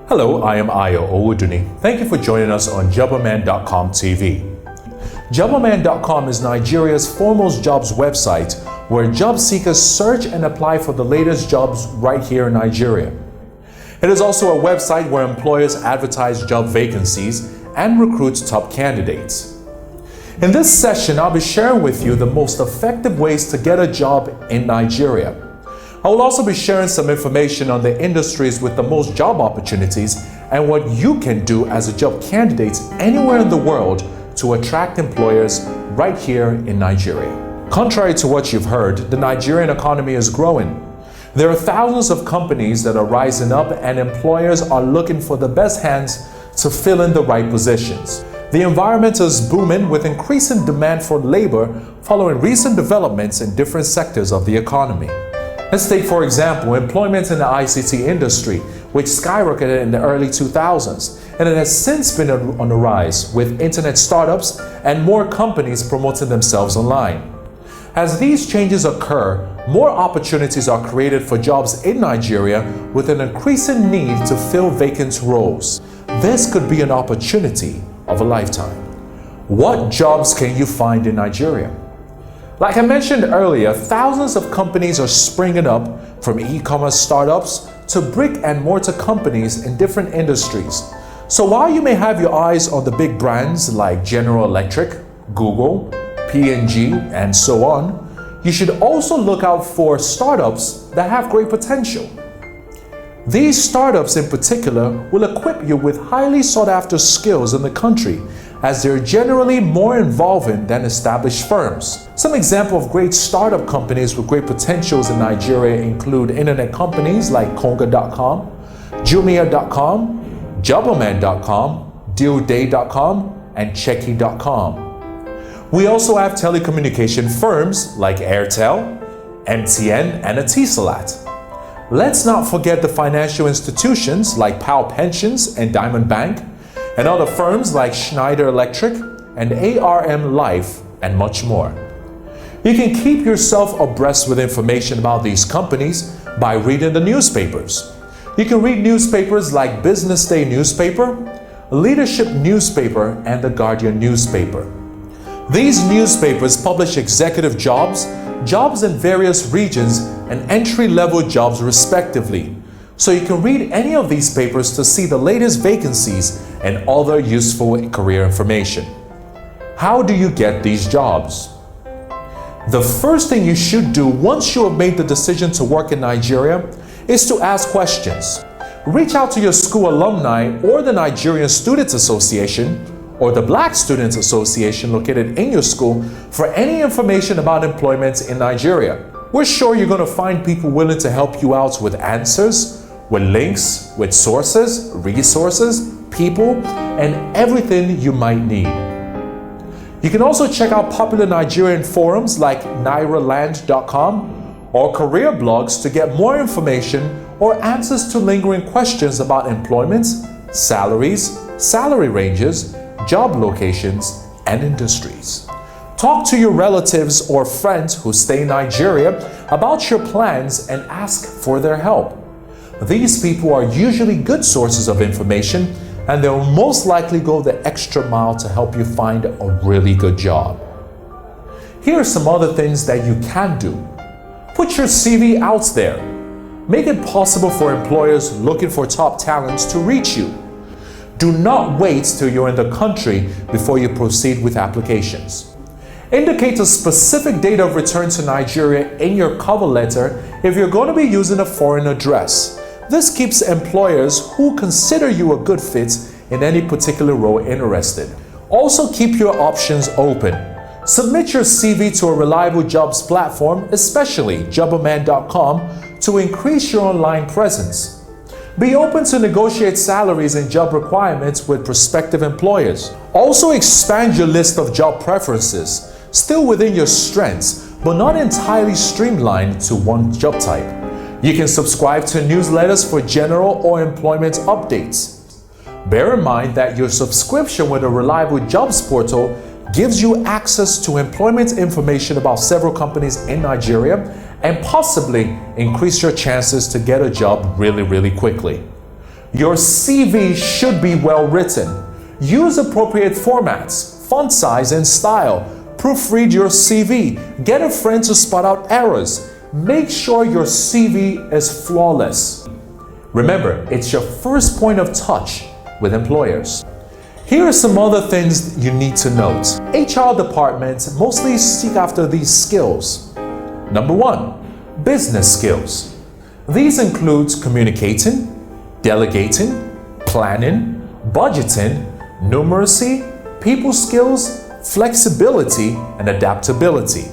Hello, I am Ayo Owoduni. Thank you for joining us on Jobberman.com TV. Jobberman.com is Nigeria's foremost jobs website where job seekers search and apply for the latest jobs right here in Nigeria. It is also a website where employers advertise job vacancies and recruit top candidates. In this session, I'll be sharing with you the most effective ways to get a job in Nigeria. I will also be sharing some information on the industries with the most job opportunities and what you can do as a job candidate anywhere in the world to attract employers right here in Nigeria. Contrary to what you've heard, the Nigerian economy is growing. There are thousands of companies that are rising up and employers are looking for the best hands to fill in the right positions. The environment is booming with increasing demand for labor following recent developments in different sectors of the economy. Let's take, for example, employment in the ICT industry, which skyrocketed in the early 2000s, and it has since been on the rise with internet startups and more companies promoting themselves online. As these changes occur, more opportunities are created for jobs in Nigeria with an increasing need to fill vacant roles. This could be an opportunity of a lifetime. What jobs can you find in Nigeria? Like I mentioned earlier, thousands of companies are springing up, from e-commerce startups to brick and mortar companies in different industries. So while you may have your eyes on the big brands like General Electric, Google, P&G, and so on, you should also look out for startups that have great potential. These startups in particular will equip you with highly sought-after skills in the country, as they're generally more involving than established firms. Some examples of great startup companies with great potentials in Nigeria include internet companies like Konga.com, Jumia.com, Jobberman.com, DealDay.com, and Checky.com. We also have telecommunication firms like Airtel, MTN, and Etisalat. Let's not forget the financial institutions like PAL Pensions and Diamond Bank, and other firms like Schneider Electric and ARM Life, and much more. You can keep yourself abreast with information about these companies by reading the newspapers. You can read newspapers like Business Day newspaper, Leadership newspaper, and The Guardian newspaper. These newspapers publish executive jobs, jobs in various regions, and entry-level jobs respectively. So you can read any of these papers to see the latest vacancies and other useful career information. How do you get these jobs? The first thing you should do once you have made the decision to work in Nigeria is to ask questions. Reach out to your school alumni or the Nigerian Students Association or the Black Students Association located in your school for any information about employment in Nigeria. We're sure you're going to find people willing to help you out with answers, with links, with sources, resources, people, and everything you might need. You can also check out popular Nigerian forums like nairaland.com or career blogs to get more information or answers to lingering questions about employment, salaries, salary ranges, job locations, and industries. Talk to your relatives or friends who stay in Nigeria about your plans and ask for their help. These people are usually good sources of information, and they'll most likely go the extra mile to help you find a really good job. Here are some other things that you can do. Put your CV out there. Make it possible for employers looking for top talents to reach you. Do not wait till you're in the country before you proceed with applications. Indicate a specific date of return to Nigeria in your cover letter if you're going to be using a foreign address. This keeps employers who consider you a good fit in any particular role interested. Also, keep your options open. Submit your CV to a reliable jobs platform, especially Jobberman.com, to increase your online presence. Be open to negotiate salaries and job requirements with prospective employers. Also, expand your list of job preferences, still within your strengths, but not entirely streamlined to one job type. You can subscribe to newsletters for general or employment updates. Bear in mind that your subscription with a reliable jobs portal gives you access to employment information about several companies in Nigeria and possibly increase your chances to get a job really quickly. Your CV should be well written. Use appropriate formats, font size and style. Proofread your CV. Get a friend to spot out errors. Make sure your CV is flawless. Remember, it's your first point of touch with employers. Here are some other things you need to note. HR departments mostly seek after these skills. Number 1, business skills. These include communicating, delegating, planning, budgeting, numeracy, people skills, flexibility, and adaptability.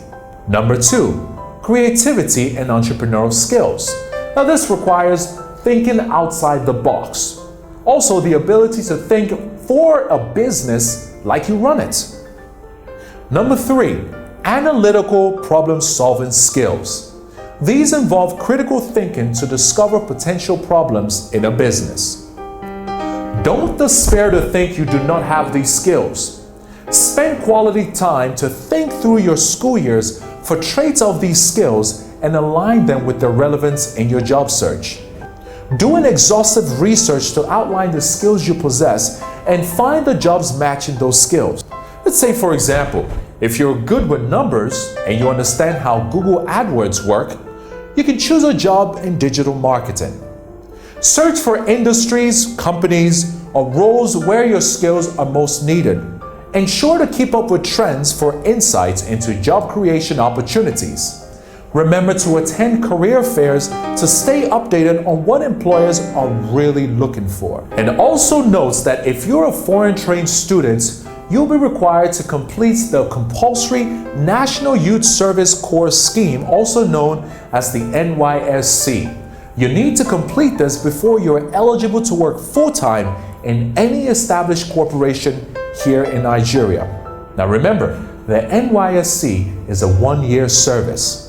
Number 2, creativity and entrepreneurial skills. Now this requires thinking outside the box. Also the ability to think for a business like you run it. Number 3, analytical problem-solving skills. These involve critical thinking to discover potential problems in a business. Don't despair to think you do not have these skills. Spend quality time to think through your school years for traits of these skills and align them with their relevance in your job search. Do an exhaustive research to outline the skills you possess and find the jobs matching those skills. Let's say, for example, if you're good with numbers and you understand how Google AdWords work, you can choose a job in digital marketing. Search for industries, companies, or roles where your skills are most needed. Ensure to keep up with trends for insights into job creation opportunities. Remember to attend career fairs to stay updated on what employers are really looking for. And also notes that if you're a foreign-trained student, you'll be required to complete the compulsory National Youth Service Corps scheme, also known as the NYSC. You need to complete this before you're eligible to work full-time in any established corporation here in Nigeria. Now remember, the NYSC is a 1-year service.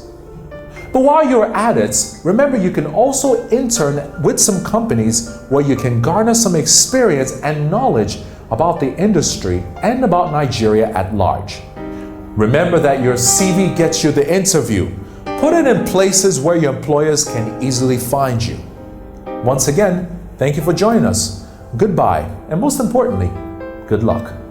But while you're at it, remember you can also intern with some companies where you can garner some experience and knowledge about the industry and about Nigeria at large. Remember that your CV gets you the interview. Put it in places where your employers can easily find you. Once again, thank you for joining us. Goodbye, and most importantly, good luck.